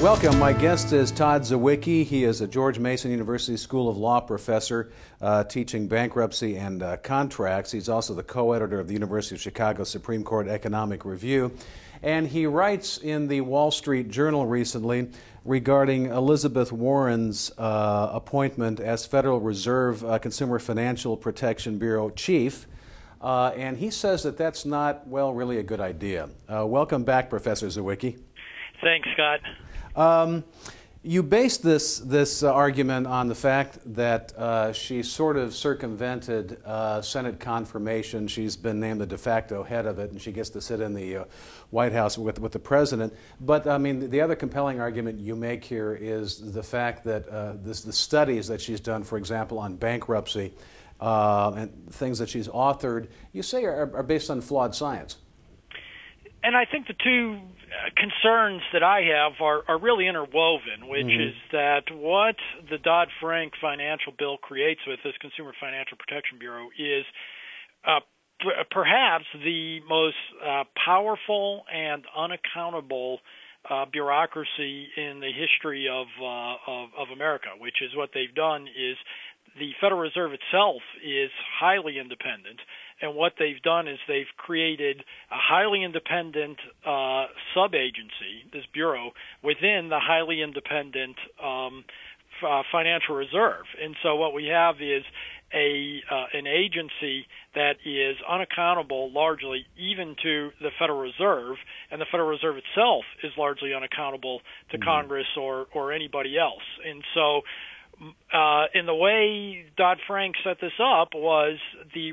Welcome. My guest is TODD ZYWICKI. He is a George Mason University School of Law professor teaching bankruptcy and contracts. He's also the co-editor of the University of Chicago Supreme Court Economic Review. And he writes in the Wall Street Journal recently regarding Elizabeth Warren's appointment as Federal Reserve Consumer Financial Protection Bureau chief. And he says that that's not, well, really a good idea. Welcome back, Professor ZYWICKI. Thanks, Scott. You based this argument on the fact that she sort of circumvented Senate confirmation. She's been named the de facto head of it, and she gets to sit in the White House with the president. But I mean, the other compelling argument you make here is the fact that the studies that she's done, for example, on bankruptcy and things that she's authored, you say are based on flawed science. And I think the two concerns that I have are really interwoven, which is that what the Dodd-Frank financial bill creates with this Consumer Financial Protection Bureau is perhaps the most powerful and unaccountable bureaucracy in the history of America, which is what they've done is the Federal Reserve itself is highly independent, and what they've done is they've created a highly independent sub-agency, this bureau, within the highly independent financial reserve. And so what we have is an agency that is unaccountable largely even to the Federal Reserve, and the Federal Reserve itself is largely unaccountable to Congress or anybody else. And so in the way Dodd-Frank set this up was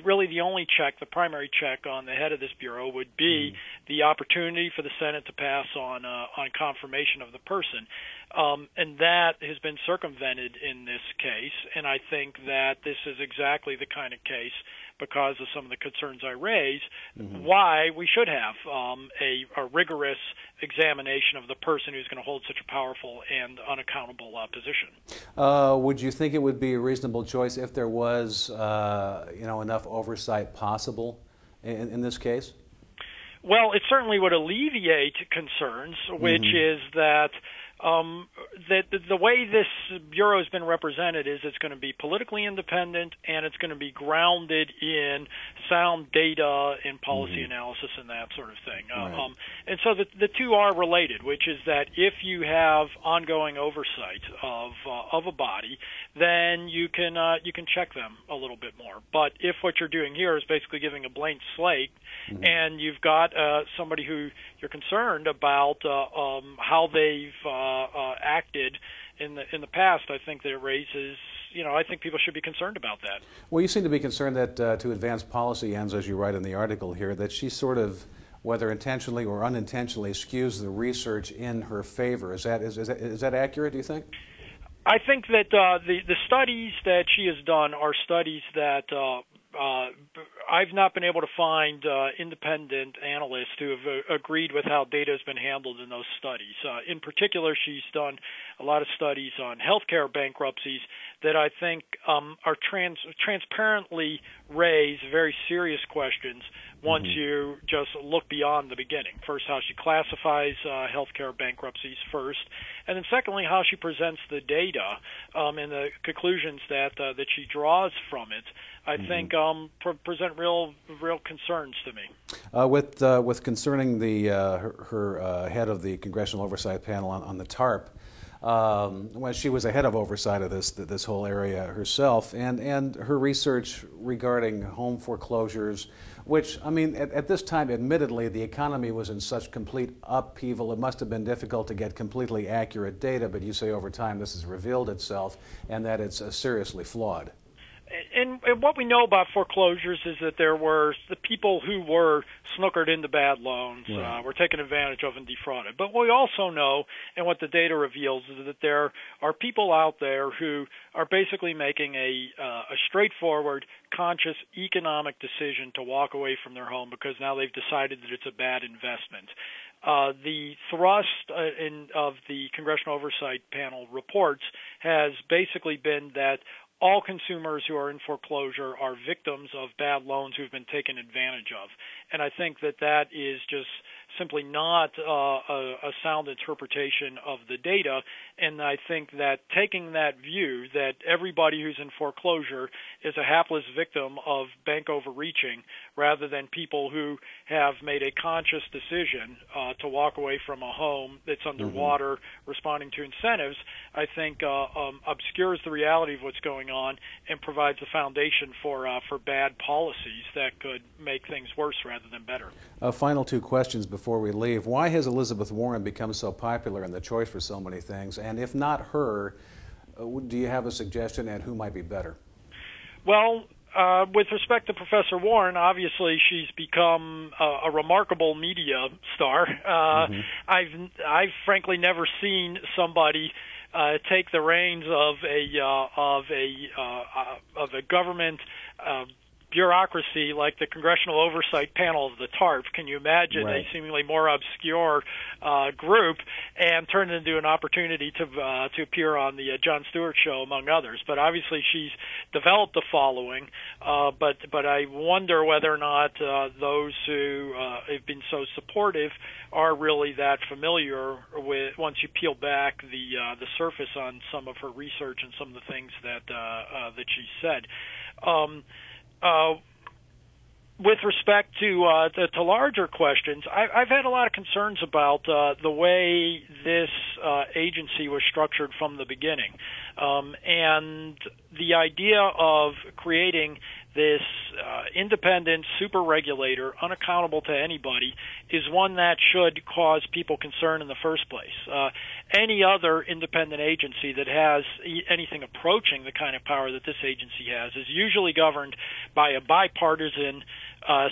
really the only check, the primary check on the head of this bureau would be the opportunity for the Senate to pass on confirmation of the person. And that has been circumvented in this case, and I think that this is exactly the kind of case, because of some of the concerns I raise, why we should have a rigorous examination of the person who's going to hold such a powerful and unaccountable position. Would you think it would be a reasonable choice if there was enough oversight possible in this case? Well, it certainly would alleviate concerns, which is that the way this bureau has been represented is it's going to be politically independent, and it's going to be grounded in sound data and policy analysis and that sort of thing. Right. And so the two are related, which is that if you have ongoing oversight of a body, then you can check them a little bit more. But if what you're doing here is basically giving a blank slate, and you've got somebody who you're concerned about how they've acted in the past, I think that it raises, I think people should be concerned about that. Well, you seem to be concerned that to advance policy ends, as you write in the article here, that she sort of, whether intentionally or unintentionally, skews the research in her favor. Is that accurate, do you think? I think that the studies that she has done are studies that I've not been able to find independent analysts who have agreed with how data has been handled in those studies. In particular, she's done a lot of studies on healthcare bankruptcies that I think are transparently raise very serious questions once you just look beyond the beginning. First, how she classifies healthcare bankruptcies first, and then secondly, how she presents the data and the conclusions that she draws from it, I think present real concerns to me. With concerning her head of the Congressional Oversight Panel on the TARP, when she was a head of oversight of this whole area herself, and her research regarding home foreclosures, which, I mean, at this time, admittedly, the economy was in such complete upheaval, it must have been difficult to get completely accurate data, but you say over time this has revealed itself and that it's seriously flawed. And what we know about foreclosures is that there were the people who were snookered into bad loans, were taken advantage of and defrauded. But what we also know, and what the data reveals, is that there are people out there who are basically making a straightforward, conscious economic decision to walk away from their home because now they've decided that it's a bad investment. The thrust of the Congressional Oversight Panel reports has basically been that all consumers who are in foreclosure are victims of bad loans who've been taken advantage of. And I think that that is just simply not a sound interpretation of the data. And I think that taking that view that everybody who's in foreclosure is a hapless victim of bank overreaching, rather than people who have made a conscious decision to walk away from a home that's underwater, responding to incentives, I think obscures the reality of what's going on and provides a foundation for bad policies that could make things worse rather than better. Final two questions before we leave. Why has Elizabeth Warren become so popular and the choice for so many things? And if not her, do you have a suggestion at who might be better? Well, with respect to Professor Warren, obviously she's become a remarkable media star. I've frankly never seen somebody take the reins of a government bureaucracy like the Congressional Oversight Panel of the TARP. Can you imagine a seemingly more obscure group, and turn it into an opportunity to appear on the Jon Stewart show, among others? But obviously she's developed a following, but I wonder whether or not those who have been so supportive are really that familiar with, once you peel back the surface on some of her research and some of the things that she said. With respect to larger questions, I've had a lot of concerns about the way this agency was structured from the beginning, and the idea of creating this independent super regulator, unaccountable to anybody, is one that should cause people concern in the first place. Any other independent agency that has anything approaching the kind of power that this agency has is usually governed by a bipartisan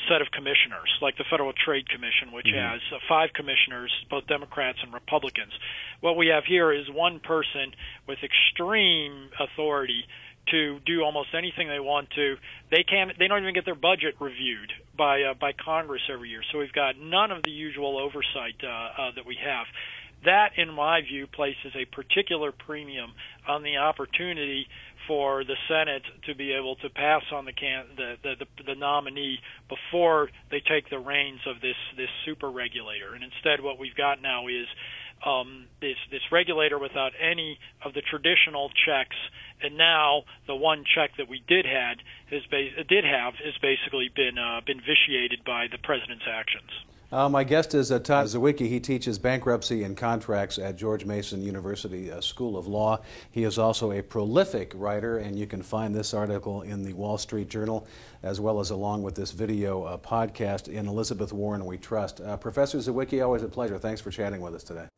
set of commissioners, like the Federal Trade Commission, which has 5 commissioners, both Democrats and Republicans. What we have here is one person with extreme authority to do almost anything they want to. They don't even get their budget reviewed by Congress every year. So we've got none of the usual oversight that we have. That, in my view, places a particular premium on the opportunity for the Senate to be able to pass on the nominee before they take the reins of this super regulator. And instead, what we've got now is this regulator without any of the traditional checks, and now the one check that we did have has basically been vitiated by the president's actions. My guest is TODD ZYWICKI. He teaches bankruptcy and contracts at George Mason University School of Law. He is also a prolific writer, and you can find this article in the Wall Street Journal, as well as along with this video podcast, In Elizabeth Warren We Trust. Professor ZYWICKI, always a pleasure. Thanks for chatting with us today.